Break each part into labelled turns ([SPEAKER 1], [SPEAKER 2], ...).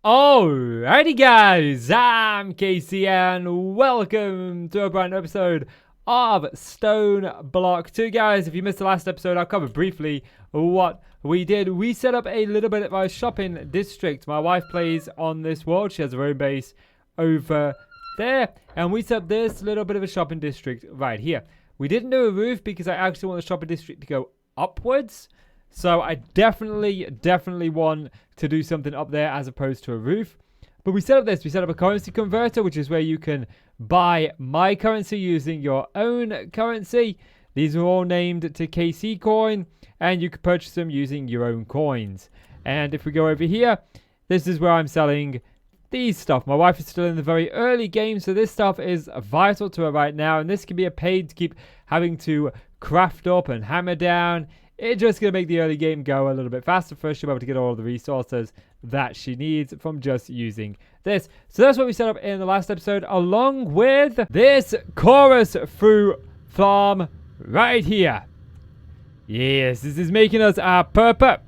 [SPEAKER 1] Alrighty guys, I'm Casey and welcome to a brand new episode of StoneBlock 2. Guys, if you missed the last episode, I'll cover briefly what we did. We set up a little bit of a shopping district. My wife plays on this world. She has her own base over there. And we set up this little bit of a shopping district right here. We didn't do a roof because I actually want the shopping district to go upwards. So I definitely want to do something up there as opposed to a roof. But we set up this. We set up a currency converter, which is where you can buy my currency using your own currency. These are all named to KC coin, and you can purchase them using your own coins. And if we go over here, this is where I'm selling these stuff. My wife is still in the very early game, so this stuff is vital to her right now. And this can be a pain to keep having to craft up and hammer down. It's just going to make the early game go a little bit faster for her. She'll be able to get all of the resources that she needs from just using this. So that's what we set up in the last episode, along with this chorus fruit farm right here. Yes, this is making us our purple. I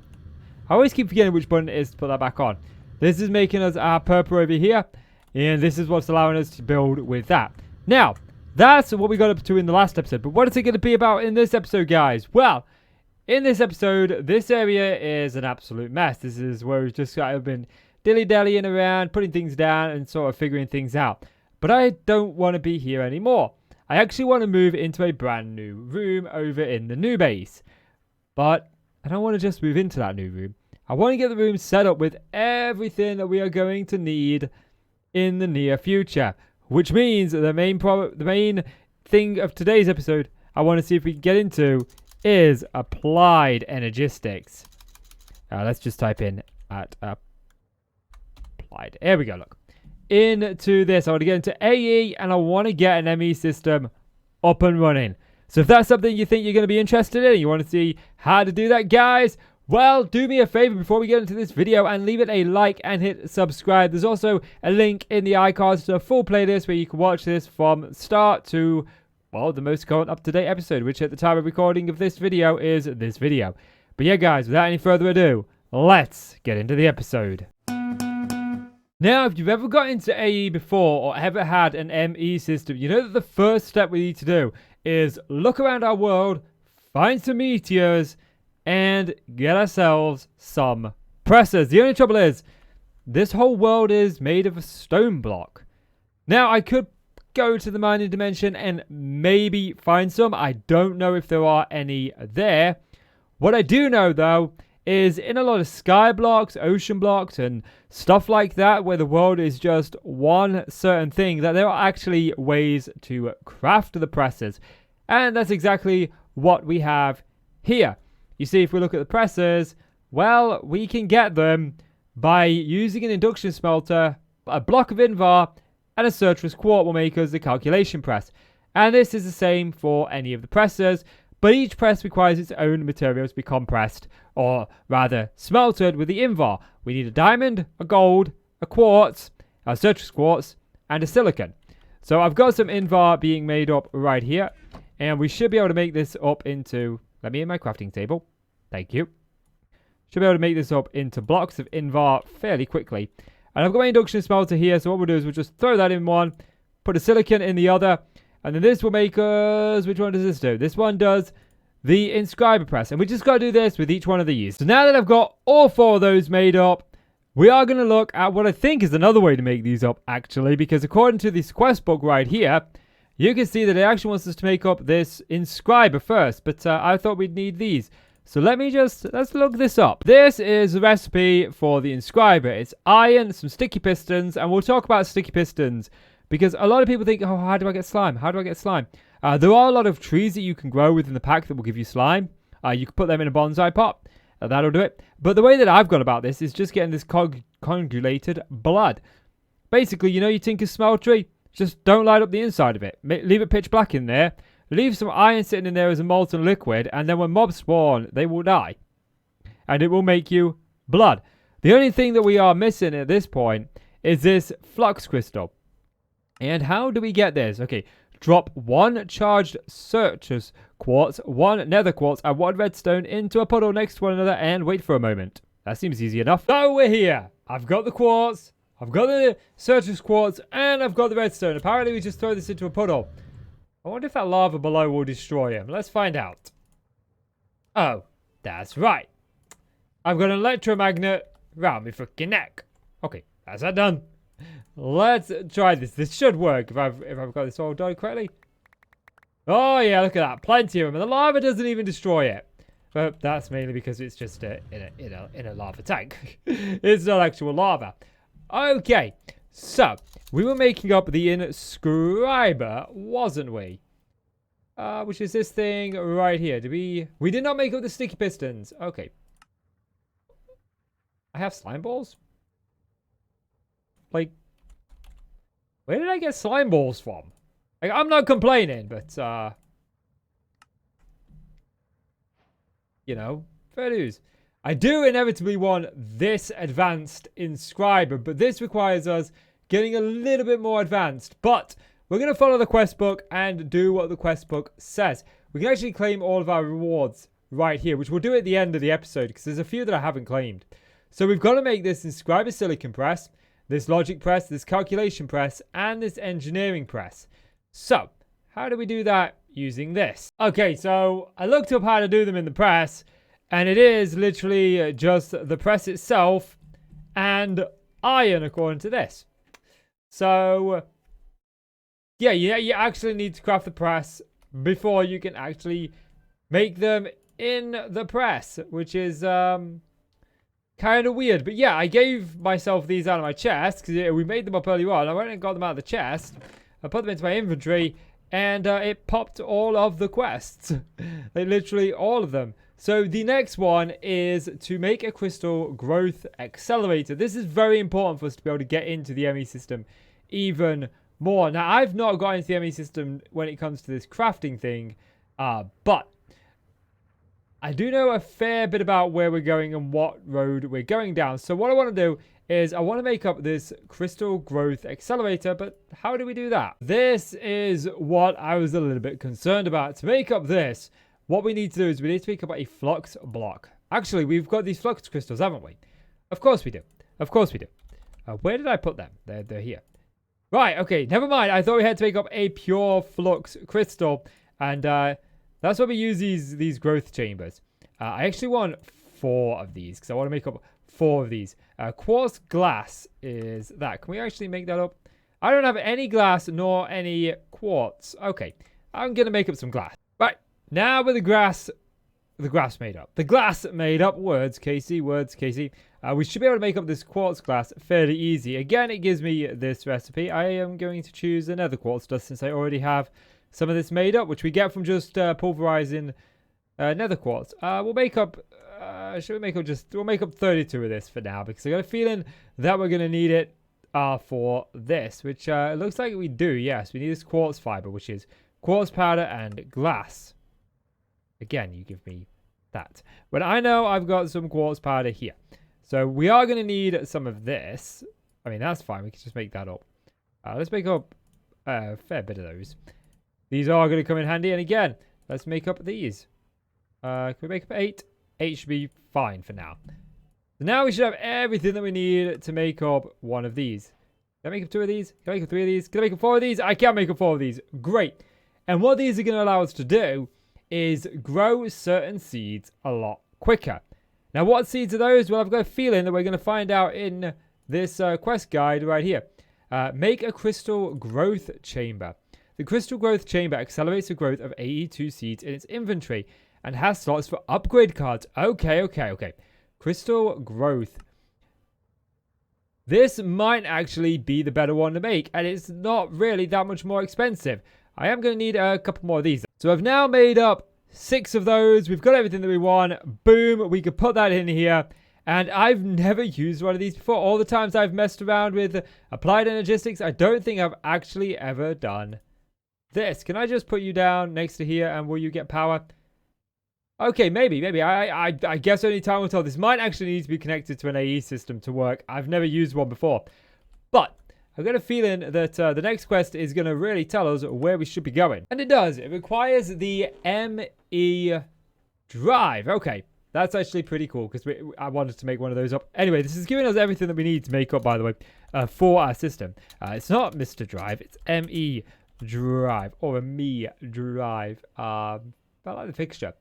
[SPEAKER 1] always keep forgetting which button it is to put that back on. This is making us our purple over here, and this is what's allowing us to build with that. Now, that's what we got up to in the last episode, but what is it going to be about in this episode, guys? Well, in this episode, this area is an absolute mess. This is where we've just kind of been dilly-dallying around, putting things down and sort of figuring things out. But I don't want to be here anymore. I actually want to move into a brand new room over in the new base. But I don't want to just move into that new room. I want to get the room set up with everything that we are going to need in the near future. Which means the main thing of today's episode I want to see if we can get into is applied energistics. Let's just type in at applied. There we go, look. Into this, I want to get into AE and I want to get an ME system up and running. So if that's something you think you're going to be interested in, you want to see how to do that, guys, well, do me a favor before we get into this video and leave it a like and hit subscribe. There's also a link in the iCards to a full playlist where you can watch this from start to, well, the most current up-to-date episode, which at the time of recording of this video is this video. But yeah, guys, without any further ado, let's get into the episode. Now, if you've ever got into AE before or ever had an ME system, you know that the first step we need to do is look around our world, find some meteors, and get ourselves some pressers. The only trouble is, this whole world is made of a stone block. Now, I could go to the mining dimension and maybe find some. I don't know if there are any there. What I do know, though, is in a lot of sky blocks, ocean blocks, and stuff like that, where the world is just one certain thing, that there are actually ways to craft the presses. And that's exactly what we have here. You see, if we look at the presses, well, we can get them by using an induction smelter, a block of invar, and a surplus quartz will make us the calculation press. And this is the same for any of the presses, but each press requires its own materials to be compressed, or rather smelted with the invar. We need a diamond, a gold, a quartz, a surplus quartz, and a silicon. So I've got some invar being made up right here, and we should be able to make this up into, let me in my crafting table, thank you. Should be able to make this up into blocks of invar fairly quickly. And I've got my induction smelter here, so what we'll do is we'll just throw that in one, put a silicon in the other, and then this will make us, which one does this do? This one does the inscriber press, and we just got to do this with each one of these. So now that I've got all four of those made up, we are going to look at what I think is another way to make these up, actually, because according to this quest book right here, you can see that it actually wants us to make up this inscriber first, but I thought we'd need these. So let's look this up. This is the recipe for the inscriber. It's iron, some sticky pistons, and we'll talk about sticky pistons because a lot of people think, oh, how do I get slime? How do I get slime? There are a lot of trees that you can grow within the pack that will give you slime. You can put them in a bonsai pot. That'll do it. But the way that I've gone about this is just getting this coagulated blood. Basically, you know your Tinker's smeltery? Just don't light up the inside of it. Leave it pitch black in there. Leave some iron sitting in there as a molten liquid, and then when mobs spawn, they will die. And it will make you blood. The only thing that we are missing at this point is this flux crystal. And how do we get this? Okay, drop one charged surplus quartz, one nether quartz, and one redstone into a puddle next to one another and wait for a moment. That seems easy enough. So we're here. I've got the quartz, I've got the surface quartz, and I've got the redstone. Apparently, we just throw this into a puddle. I wonder if that lava below will destroy him. Let's find out. Oh, that's right. I've got an electromagnet round my freaking neck. Okay, that's that done. Let's try this. This should work if I've got this all done correctly. Oh yeah, look at that. Plenty of them. And the lava doesn't even destroy it. But that's mainly because it's just in a lava tank. It's not actual lava. Okay, so we were making up the inscriber, wasn't we? Which is this thing right here. We did not make up the sticky pistons. Okay. I have slime balls? Like, where did I get slime balls from? Like, I'm not complaining, but, you know, fair dues. I do inevitably want this advanced inscriber, but this requires us getting a little bit more advanced. But we're going to follow the quest book and do what the quest book says. We can actually claim all of our rewards right here, which we'll do at the end of the episode, because there's a few that I haven't claimed. So we've got to make this inscriber silicon press, this logic press, this calculation press, and this engineering press. So, how do we do that using this? Okay, so I looked up how to do them in the press, and it is literally just the press itself and iron according to this. So, yeah, you actually need to craft the press before you can actually make them in the press, which is kind of weird. But yeah, I gave myself these out of my chest because we made them up earlier on. I went and got them out of the chest. I put them into my inventory, and it popped all of the quests. Like, literally all of them. So the next one is to make a crystal growth accelerator. This is very important for us to be able to get into the ME system even more. Now, I've not got into the ME system when it comes to this crafting thing, but I do know a fair bit about where we're going and what road we're going down. So what I want to do is I want to make up this crystal growth accelerator, but how do we do that? This is what I was a little bit concerned about. To make up this, what we need to do is we need to make up a flux block. Actually, we've got these flux crystals, haven't we? Of course we do. Of course we do. Where did I put them? They're here. Right, okay, never mind. I thought we had to make up a pure flux crystal, and that's why we use these growth chambers. I actually want 4 of these because I want to make up 4 of these. Quartz glass is that. Can we actually make that up? I don't have any glass nor any quartz. Okay, I'm going to make up some glass. Right, now with the glass made up. The glass made up. Words, Casey. Words, Casey. We should be able to make up this quartz glass fairly easy. Again, it gives me this recipe. I am going to choose another quartz dust since I already have some of this made up, which we get from just pulverizing nether quartz. We'll make up, we'll make up 32 of this for now, because I got a feeling that we're going to need it for this, which it looks like we do. Yes, we need this quartz fiber, which is quartz powder and glass. Again, you give me that. But I know I've got some quartz powder here. So we are going to need some of this. I mean, that's fine. We can just make that up. Let's make up a fair bit of those. These are going to come in handy. And again, let's make up these. Can we make up 8? 8 should be fine for now. So now we should have everything that we need to make up one of these. Can I make up 2 of these? Can I make up 3 of these? Can I make up 4 of these? I can make up 4 of these. Great. And what these are going to allow us to do is grow certain seeds a lot quicker. Now, what seeds are those? Well, I've got a feeling that we're going to find out in this quest guide right here. Make a crystal growth chamber. The crystal growth chamber accelerates the growth of 82 seeds in its inventory and has slots for upgrade cards. Okay. Crystal growth. This might actually be the better one to make, and it's not really that much more expensive. I am going to need a couple more of these. So I've now made up 6 of those. We've got everything that we want. Boom. We could put that in here. And I've never used one of these before. All the times I've messed around with applied energistics, I don't think I've actually ever done this. Can I just put you down next to here and will you get power? Okay, maybe. I guess only time will tell. This might actually need to be connected to an AE system to work. I've never used one before. But I've got a feeling that the next quest is going to really tell us where we should be going. And it does. It requires the ME drive. Okay. That's actually pretty cool because I wanted to make one of those up. Anyway, this is giving us everything that we need to make up, by the way, for our system. It's not Mr. Drive, it's ME Drive or a Me Drive. I like the fixture.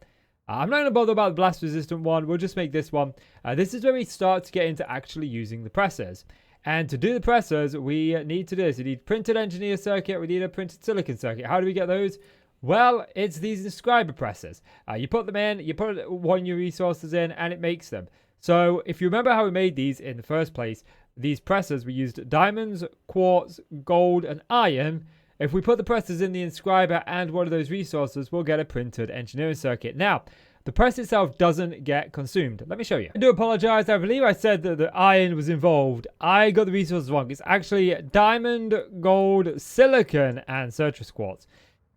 [SPEAKER 1] I'm not going to bother about the blast resistant one. We'll just make this one. This is where we start to get into actually using the pressers. And to do the pressers, we need to do this. We need printed engineer circuit. We need a printed silicon circuit. How do we get those? Well, it's these inscriber pressers. You put them in, you put one of your resources in, and it makes them. So if you remember how we made these in the first place, these pressers, we used diamonds, quartz, gold, and iron. If we put the pressers in the inscriber and one of those resources, we'll get a printed engineering circuit. Now, the press itself doesn't get consumed. Let me show you. I do apologize. I believe I said that the iron was involved. I got the resources wrong. It's actually diamond, gold, silicon, and citrus quartz.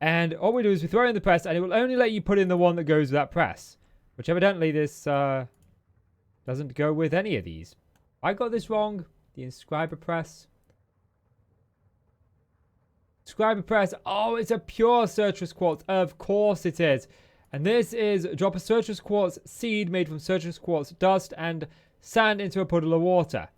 [SPEAKER 1] And all we do is we throw in the press, and it will only let you put in the one that goes with that press. Which evidently this doesn't go with any of these. I got this wrong. The inscriber press. Inscriber press. Oh, it's a pure citrus quartz. Of course it is. And this is drop a citrus quartz seed made from citrus quartz dust and sand into a puddle of water.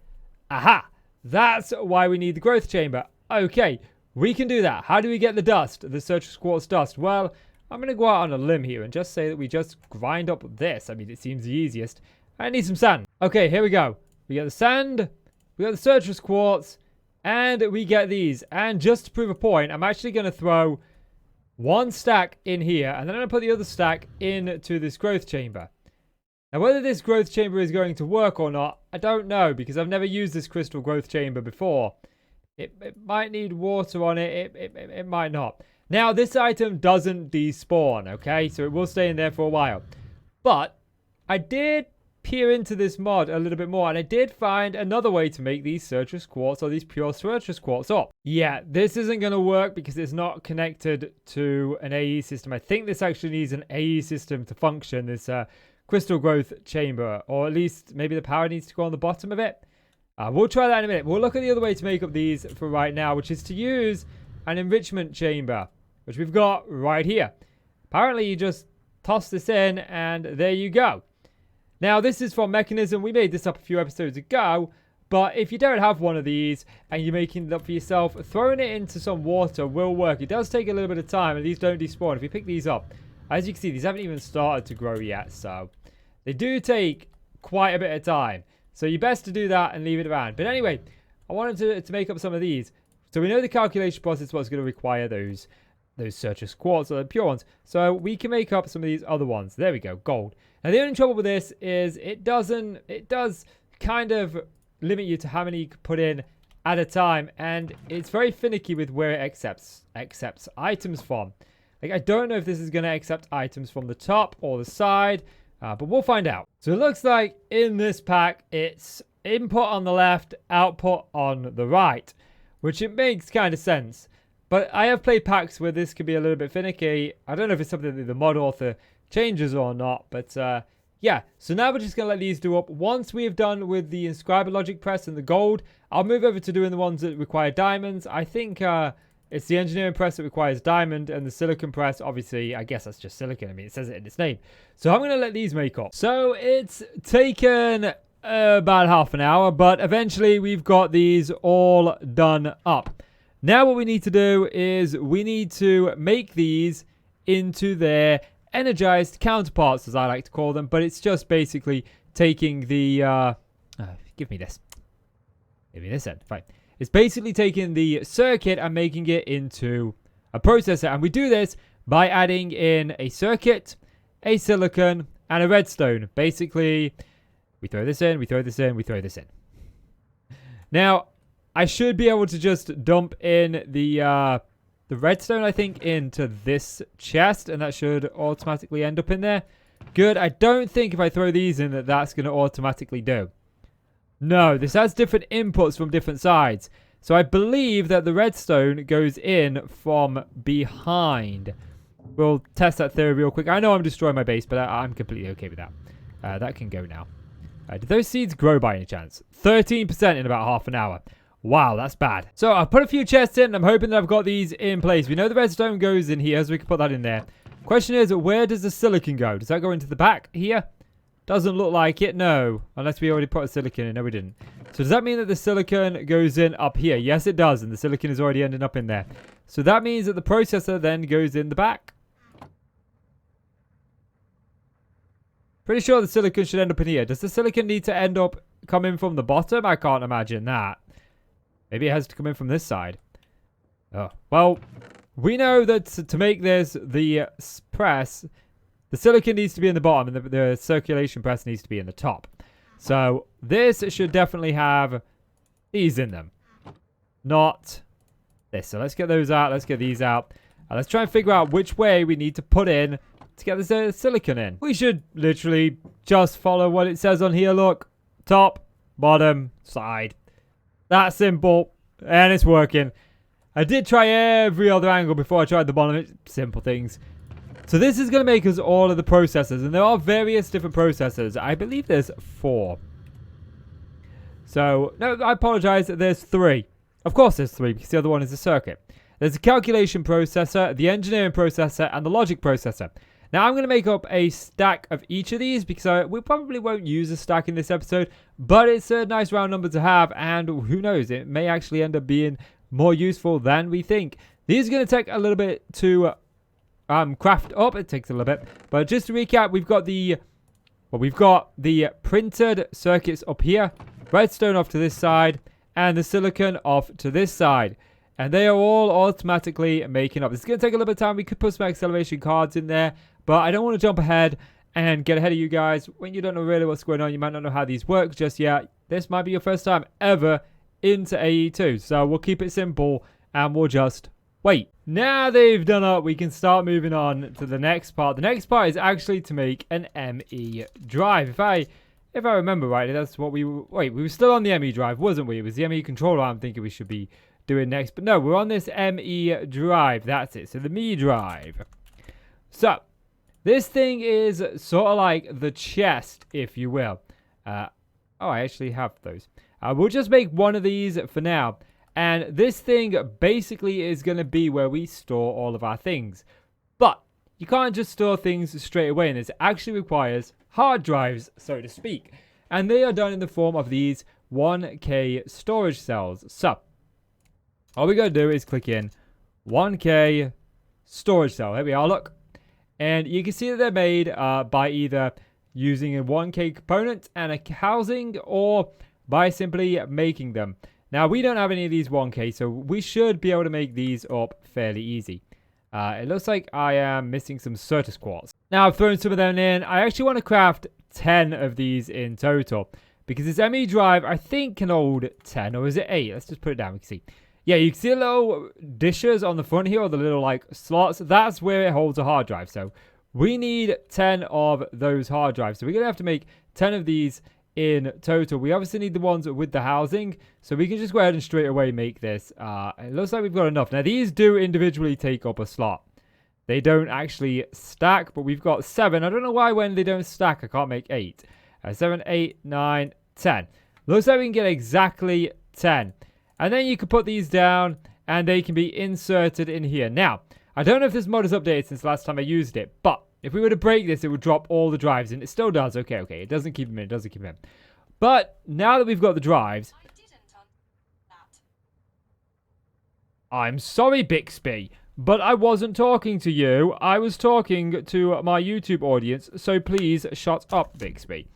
[SPEAKER 1] Aha! That's why we need the growth chamber. Okay, we can do that. How do we get the dust, the citrus quartz dust? Well, I'm going to go out on a limb here and just say that we just grind up this. I mean, it seems the easiest. I need some sand. Okay, here we go. We get the sand, we got the citrus quartz, and we get these. And just to prove a point, I'm actually going to throw one stack in here, and then I'm going to put the other stack into this growth chamber. Now, whether this growth chamber is going to work or not, I don't know, because I've never used this crystal growth chamber before. It might need water on it. It might not. Now, this item doesn't despawn, okay? So it will stay in there for a while. But I did peer into this mod a little bit more, and I did find another way to make these citrus quartz or these pure citrus quartz up. Yeah, this isn't going to work because it's not connected to an AE system. I think this actually needs an AE system to function, this crystal growth chamber, or at least maybe the power needs to go on the bottom of it. We'll try that in a minute. We'll look at the other way to make up these for right now, which is to use an enrichment chamber, which we've got right here. Apparently, you just toss this in, and there you go. Now, this is from Mechanism. We made this up a few episodes ago, but if you don't have one of these and you're making it up for yourself, throwing it into some water will work. It does take a little bit of time, and these don't despawn. If you pick these up, as you can see, these haven't even started to grow yet, so they do take quite a bit of time. So you're best to do that and leave it around. But anyway, I wanted to make up some of these. So we know the calculation process is what's going to require those citrus quartz, or the pure ones. So we can make up some of these other ones. There we go, gold. Now the only trouble with this is it does kind of limit you to how many you can put in at a time, and it's very finicky with where it accepts items from. Like, I don't know if this is going to accept items from the top or the side, but we'll find out. So it looks like in this pack it's input on the left, output on the right, which it makes kind of sense. But I have played packs where this could be a little bit finicky. I don't know if it's something that the mod author changes or not, but yeah. So now we're just going to let these do up. Once we have done with the inscriber logic press and the gold, I'll move over to doing the ones that require diamonds. I think it's the engineering press that requires diamond, and the silicon press, obviously, I guess that's just silicon. I mean, it says it in its name. So I'm going to let these make up. So it's taken about half an hour, but eventually we've got these all done up. Now what we need to do is we need to make these into their energized counterparts, as I like to call them, but it's just basically taking the give me this end, fine. It's basically taking the circuit and making it into a processor, and we do this by adding in a circuit, a silicon, and a redstone. Basically, we throw this in, we throw this in, we throw this in. Now, I should be able to just dump in the redstone, I think, into this chest, and that should automatically end up in there. Good. I don't think if I throw these in that's going to automatically do. No, this has different inputs from different sides. So I believe that the redstone goes in from behind. We'll test that theory real quick. I know I'm destroying my base, but I'm completely okay with that. That can go now. Did those seeds grow by any chance? 13% in about half an hour. Wow, that's bad. So I've put a few chests in. I'm hoping that I've got these in place. We know the redstone goes in here, so we can put that in there. Question is, where does the silicon go? Does that go into the back here? Doesn't look like it, no. Unless we already put a silicon in. No, we didn't. So does that mean that the silicon goes in up here? Yes, it does. And the silicon is already ending up in there. So that means that the processor then goes in the back. Pretty sure the silicon should end up in here. Does the silicon need to end up coming from the bottom? I can't imagine that. Maybe it has to come in from this side. Oh, well, we know that to make this, the press, the silicon needs to be in the bottom and the circulation press needs to be in the top. So this should definitely have these in them. Not this. So let's get those out. Let's get these out. Let's try and figure out which way we need to put in to get the silicon in. We should literally just follow what it says on here. Look, top, bottom, side. That simple. And it's working. I did try every other angle before I tried the bottom. It's simple things. So this is going to make us all of the processors. And there are various different processors. I believe there's 4. So, no, I apologize. There's 3. Of course there's 3 because the other one is a circuit. There's a calculation processor, the engineering processor, and the logic processor. Now I'm going to make up a stack of each of these because we probably won't use a stack in this episode. But it's a nice round number to have. And who knows, it may actually end up being more useful than we think. These are going to take a little bit to craft up. It takes a little bit, but just to recap, we've got the printed circuits up here, redstone off to this side, and the silicon off to this side, and they are all automatically making up. It's going to take a little bit of time. We could put some acceleration cards in there, but I don't want to jump ahead and get ahead of you guys when you don't know really what's going on. You might not know how these work just yet. This might be your first time ever into AE2, so we'll keep it simple and we'll just wait. Now they've done up, we can start moving on to the next part. The next part is actually to make an ME drive. If I remember rightly, that's what we were still on the ME drive, wasn't we? It was the ME controller I'm thinking we should be doing next, but no, we're on this ME drive. That's it. So the ME drive. So this thing is sort of like the chest, if you will. Oh, I actually have those. We'll just make one of these for now. And this thing basically is going to be where we store all of our things. But you can't just store things straight away. And this actually requires hard drives, so to speak. And they are done in the form of these 1K storage cells. So all we got to do is click in 1K storage cell. Here we are, look. And you can see that they're made by either using a 1K component and a housing, or by simply making them. Now, we don't have any of these 1K, so we should be able to make these up fairly easy. It looks like I am missing some Certus quartz. Now, I've thrown some of them in. I actually want to craft 10 of these in total, because this ME drive, I think, can hold 10, or is it 8? Let's just put it down. We can see. Yeah, you can see the little dishes on the front here, or the little, like, slots. That's where it holds a hard drive. So we need 10 of those hard drives. So we're going to have to make 10 of these in total. We obviously need the ones with the housing, so we can just go ahead and straight away make this. It looks like we've got enough. Now, these do individually take up a slot. They don't actually stack, but we've got 7. I don't know why when they don't stack, I can't make 8. 7, 8, 9, 10. Looks like we can get exactly 10. And then you can put these down, and they can be inserted in here. Now, I don't know if this mod is updated since the last time I used it, but if we were to break this, it would drop all the drives, and it still does. Okay. It doesn't keep them in. It doesn't keep them in. But now that we've got the drives, I'm sorry, Bixby, but I wasn't talking to you. I was talking to my YouTube audience, so please shut up, Bixby.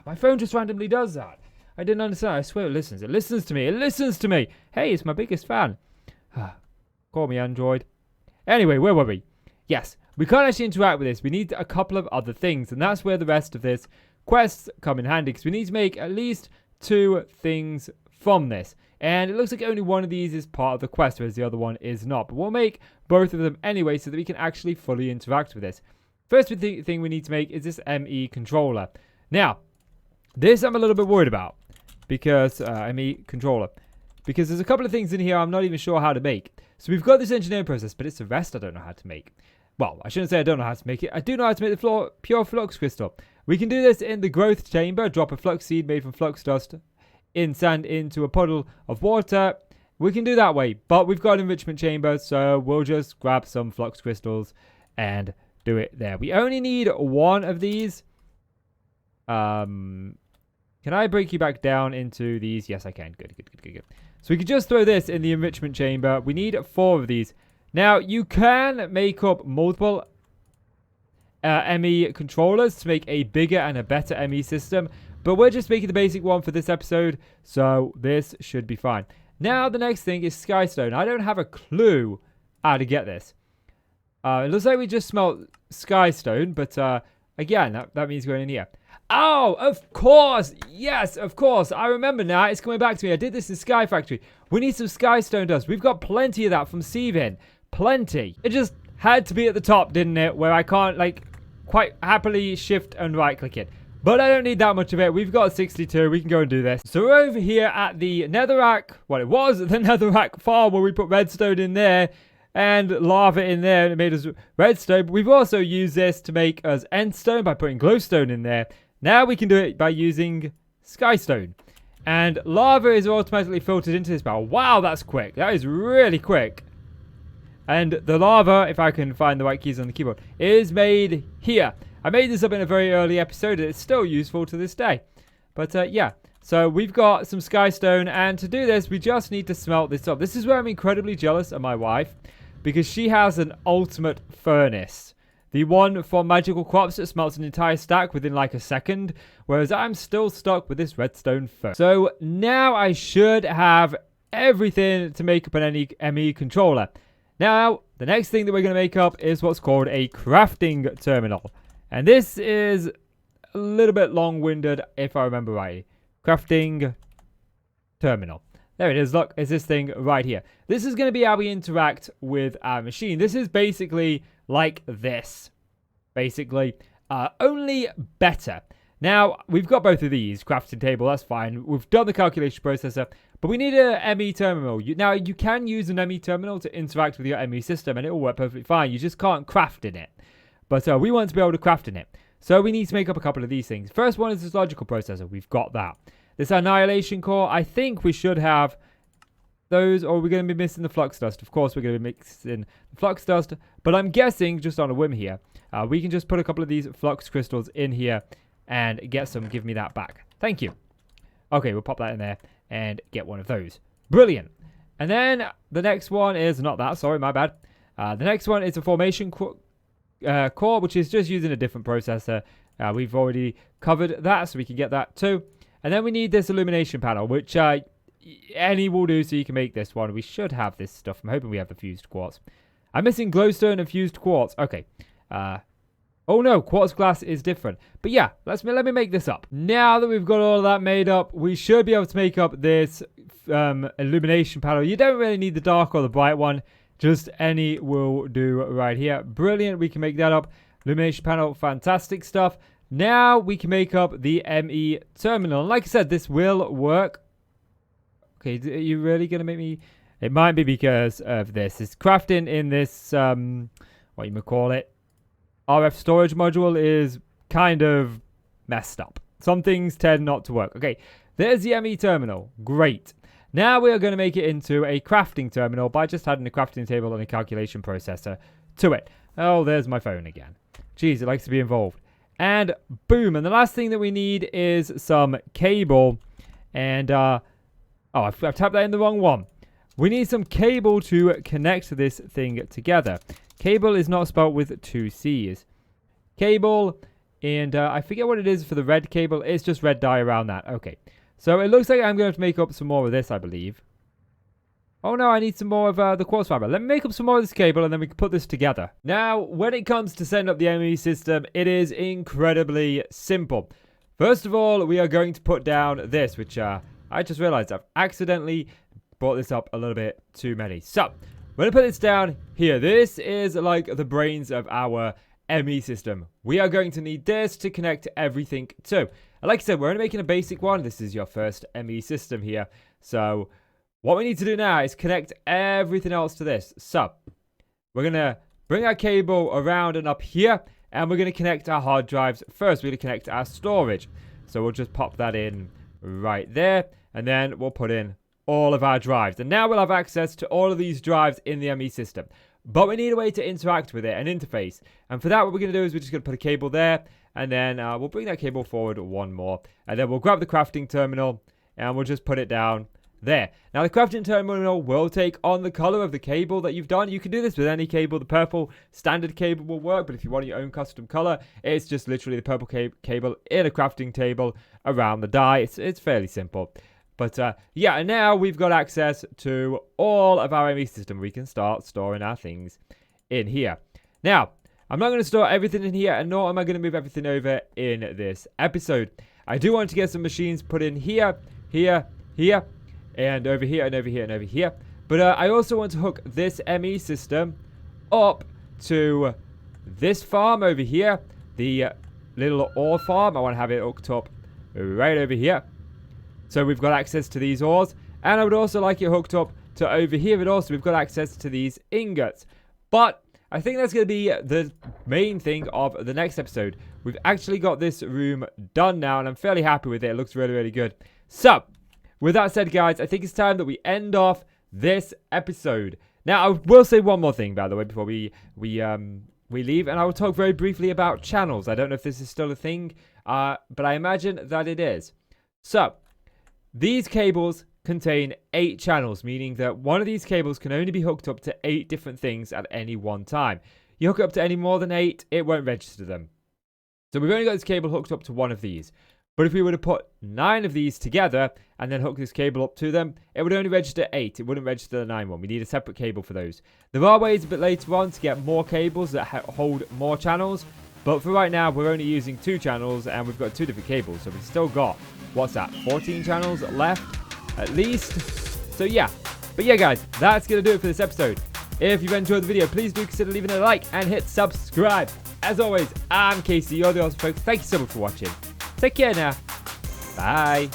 [SPEAKER 1] My phone just randomly does that. I didn't understand. I swear it listens. It listens to me. It listens to me. Hey, it's my biggest fan. Call me Android. Anyway, where were we? Yes, we can't actually interact with this. We need a couple of other things, and that's where the rest of this quests come in handy, because we need to make at least 2 things from this. And it looks like only one of these is part of the quest, whereas the other one is not. But we'll make both of them anyway so that we can actually fully interact with this. First thing we need to make is this ME controller. Now, this I'm a little bit worried about, because ME controller. Because there's a couple of things in here I'm not even sure how to make. So we've got this engineering process, but it's the rest I don't know how to make. Well, I shouldn't say I don't know how to make it. I do know how to make the pure flux crystal. We can do this in the growth chamber. Drop a flux seed made from flux dust in sand into a puddle of water. We can do that way, but we've got an enrichment chamber, so we'll just grab some flux crystals and do it there. We only need 1 of these. Can I break you back down into these? Yes, I can. Good. So we can just throw this in the enrichment chamber. We need 4 of these. Now, you can make up multiple ME controllers to make a bigger and a better ME system. But we're just making the basic one for this episode. So this should be fine. Now, the next thing is Skystone. I don't have a clue how to get this. It looks like we just smelt Skystone. But again, that means going in here. Oh, of course. Yes, of course. I remember now. It's coming back to me. I did this in Sky Factory. We need some Skystone dust. We've got plenty of that from Seavin. Plenty. It just had to be at the top, didn't it? Where I can't, like, quite happily shift and right click it. But I don't need that much of it. We've got 62. We can go and do this. So we're over here at the Netherrack. Well, it was the Netherrack farm where we put redstone in there and lava in there, and it made us redstone. But we've also used this to make us endstone by putting glowstone in there. Now we can do it by using Skystone. And lava is automatically filtered into this barrel. Wow, that's quick. That is really quick. And the lava, if I can find the right keys on the keyboard, is made here. I made this up in a very early episode. It's still useful to this day. But yeah, so we've got some Skystone. And to do this, we just need to smelt this up. This is where I'm incredibly jealous of my wife, because she has an ultimate furnace. The one from Magical Quartz that smelts an entire stack within like a second. Whereas I'm still stuck with this redstone furnace. So now I should have everything to make up an ME controller. Now, the next thing that we're going to make up is what's called a crafting terminal. And this is a little bit long-winded if I remember right. Crafting terminal. There it is. Look, it's this thing right here. This is going to be how we interact with our machine. This is basically like this. Basically, only better. Now, we've got both of these. Crafting table, that's fine. We've done the calculation processor. But we need a ME terminal. Now, you can use an ME terminal to interact with your ME system, and it will work perfectly fine. You just can't craft in it. But we want to be able to craft in it. So we need to make up a couple of these things. First one is this logical processor. We've got that. This annihilation core, I think we should have those, or we're going to be missing the flux dust. Of course, we're going to be mixing the flux dust. But I'm guessing, just on a whim here, we can just put a couple of these flux crystals in here and get some. Give me that back. Thank you. Okay, we'll pop that in there and get one of those. Brilliant. And then the next one is not that. Sorry, my bad. The next one is a formation core, which is just using a different processor. We've already covered that, so we can get that too. And then we need this illumination panel, which any will do, so you can make this one. We should have this stuff. I'm hoping we have the fused quartz. I'm missing glowstone and fused quartz. Okay. Oh no, quartz glass is different. But yeah, let me make this up. Now that we've got all of that made up, we should be able to make up this illumination panel. You don't really need the dark or the bright one. Just any will do right here. Brilliant. We can make that up. Illumination panel, fantastic stuff. Now we can make up the ME terminal. And like I said, this will work. Okay, are you really going to make me... It might be because of this. It's crafting in this, what you might call it, RF storage module is kind of messed up. Some things tend not to work. Okay, there's the ME terminal. Great. Now we are going to make it into a crafting terminal by just adding a crafting table and a calculation processor to it. Oh, there's my phone again. Jeez, it likes to be involved. And boom. And the last thing that we need is some cable. And, oh, I've tapped that in the wrong one. We need some cable to connect this thing together. Cable is not spelled with 2 C's. Cable, and I forget what it is for the red cable. It's just red dye around that. Okay. So it looks like I'm going to have to make up some more of this, I believe. Oh no, I need some more of the quartz fiber. Let me make up some more of this cable and then we can put this together. Now, when it comes to setting up the ME system, it is incredibly simple. First of all, we are going to put down this, which I just realized I've accidentally brought this up a little bit too many. So, we're going to put this down here. This is like the brains of our ME system. We are going to need this to connect everything to. And like I said, we're only making a basic one. This is your first ME system here. So, what we need to do now is connect everything else to this. So, we're going to bring our cable around and up here. And we're going to connect our hard drives first. We're going to connect our storage. So, we'll just pop that in right there. And then we'll put in all of our drives. And now we'll have access to all of these drives in the ME system. But we need a way to interact with it, an interface. And for that, what we're going to do is we're just going to put a cable there. And then we'll bring that cable forward one more. And then we'll grab the crafting terminal and we'll just put it down there. Now the crafting terminal will take on the color of the cable that you've done. You can do this with any cable. The purple standard cable will work, but if you want your own custom color, it's just literally the purple cable in a crafting table around the die. It's fairly simple. But yeah, and now we've got access to all of our ME system. We can start storing our things in here. Now, I'm not going to store everything in here, and nor am I going to move everything over in this episode. I do want to get some machines put in here, here, here, and over here, and over here, and over here. But I also want to hook this ME system up to this farm over here, the little ore farm. I want to have it hooked up right over here. So we've got access to these ores, and I would also like it hooked up to over here, but also we've got access to these ingots. But I think that's going to be the main thing of the next episode. We've actually got this room done now, and I'm fairly happy with it. It looks really, really good. So, with that said, guys, I think it's time that we end off this episode. Now, I will say one more thing, by the way, before we leave, and I will talk very briefly about channels. I don't know if this is still a thing, but I imagine that it is. So, these cables contain 8 channels, meaning that one of these cables can only be hooked up to 8 different things at any one time. You hook it up to any more than 8, it won't register them. So we've only got this cable hooked up to one of these. But if we were to put 9 of these together and then hook this cable up to them, it would only register 8. It wouldn't register the 9 one. We need a separate cable for those. There are ways a bit later on to get more cables that hold more channels. But for right now, we're only using 2 channels and we've got 2 different cables. So we've still got, what's that, 14 channels left at least. So yeah. But yeah, guys, that's going to do it for this episode. If you've enjoyed the video, please do consider leaving a like and hit subscribe. As always, I'm Casey, you're the awesome folks. Thank you so much for watching. Take care now. Bye.